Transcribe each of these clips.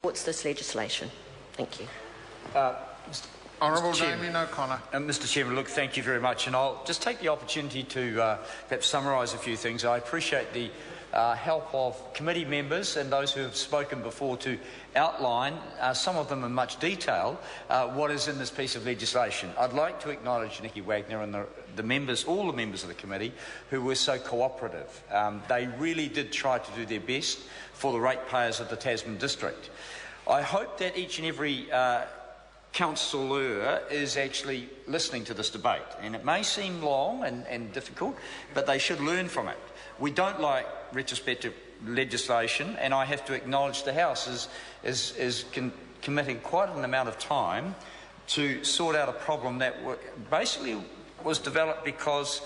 supports this legislation. Thank you. Honourable Damien O'Connor. Mr Chairman, look, thank you very much, and I'll just take the opportunity to perhaps summarise a few things. I appreciate the help of committee members and those who have spoken before to outline, some of them in much detail, what is in this piece of legislation. I'd like to acknowledge Nikki Wagner and the members, all the members of the committee, who were so cooperative. They really did try to do their best for the ratepayers of the Tasman district. I hope that each and every councillor is actually listening to this debate, and it may seem long and difficult, but they should learn from it. We don't like retrospective legislation, and I have to acknowledge the House is committing quite an amount of time to sort out a problem that basically was developed because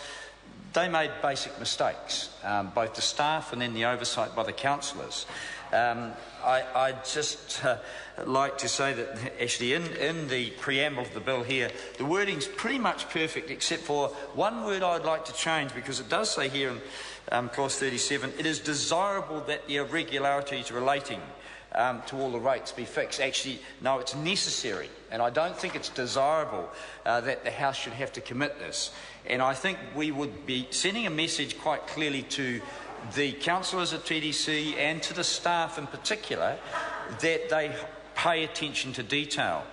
they made basic mistakes, both the staff and then the oversight by the councillors. I'd just like to say that actually in the preamble of the bill here, the wording's pretty much perfect except for one word I'd like to change, because it does say here in clause 37, it is desirable that the irregularities relating to all the rates be fixed. Actually, no, it's necessary, and I don't think it's desirable that the House should have to commit this. And I think we would be sending a message quite clearly to the councillors at TDC and to the staff in particular that they pay attention to detail.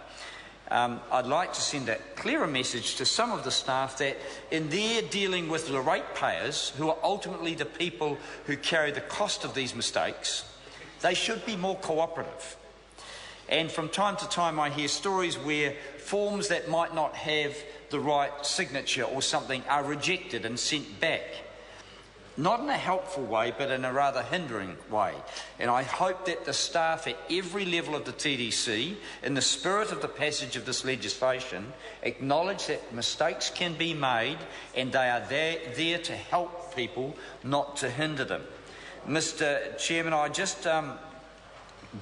I'd like to send a clearer message to some of the staff that in their dealing with the ratepayers, who are ultimately the people who carry the cost of these mistakes, they should be more cooperative. And from time to time I hear stories where forms that might not have the right signature or something are rejected and sent back. Not in a helpful way, but in a rather hindering way. And I hope that the staff at every level of the TDC, in the spirit of the passage of this legislation, acknowledge that mistakes can be made and they are there to help people, not to hinder them. Mr Chairman, I just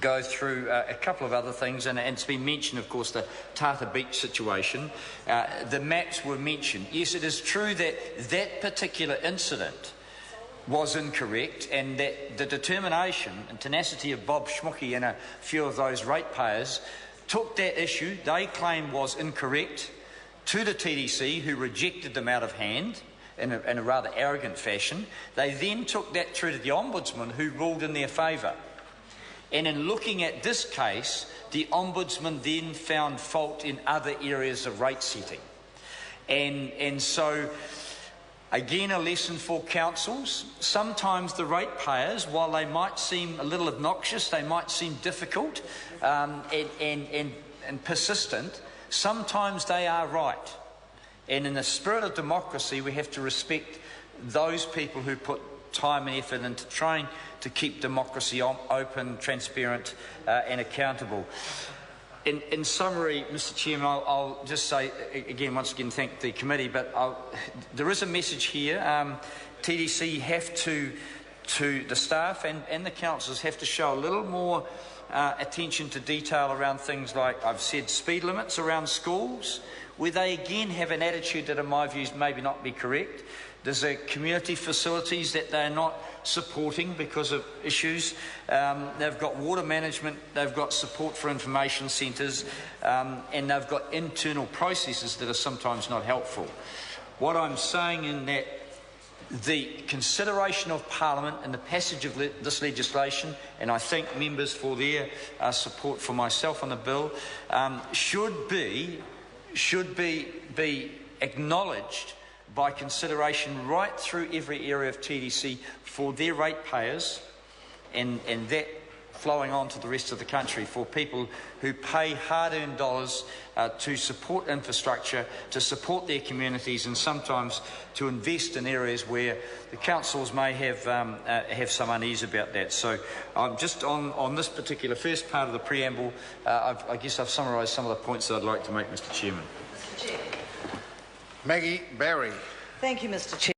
go through a couple of other things, and it's been mentioned, of course, the Tata Beach situation. The maps were mentioned. Yes, it is true that that particular incident was incorrect, and that the determination and tenacity of Bob Schmucki and a few of those ratepayers took that issue they claimed was incorrect to the TDC, who rejected them out of hand in a rather arrogant fashion. They then took that through to the Ombudsman, who ruled in their favour. And in looking at this case, the Ombudsman then found fault in other areas of rate setting. And so, again, a lesson for councils. Sometimes the ratepayers, while they might seem a little obnoxious, they might seem difficult and persistent, sometimes they are right. And in the spirit of democracy, we have to respect those people who put time and effort into trying to keep democracy open, transparent and accountable. In summary, Mr Chairman, I'll just say, once again, thank the committee, but there is a message here. TDC have to the staff and the councillors have to show a little more attention to detail around things like, I've said, speed limits around schools, where they again have an attitude that in my views maybe not be correct. There's community facilities that they're not supporting because of issues. They've got water management, they've got support for information centres, and they've got internal processes that are sometimes not helpful. What I'm saying in that the consideration of Parliament and the passage of this legislation, and I thank members for their support for myself on the bill, should be acknowledged by consideration right through every area of TDC for their ratepayers, and that flowing on to the rest of the country, for people who pay hard-earned dollars to support infrastructure, to support their communities, and sometimes to invest in areas where the councils may have some unease about that. So just on this particular first part of the preamble, I guess I've summarised some of the points that I'd like to make, Mr Chairman. Maggie Barry. Thank you, Mr Chair.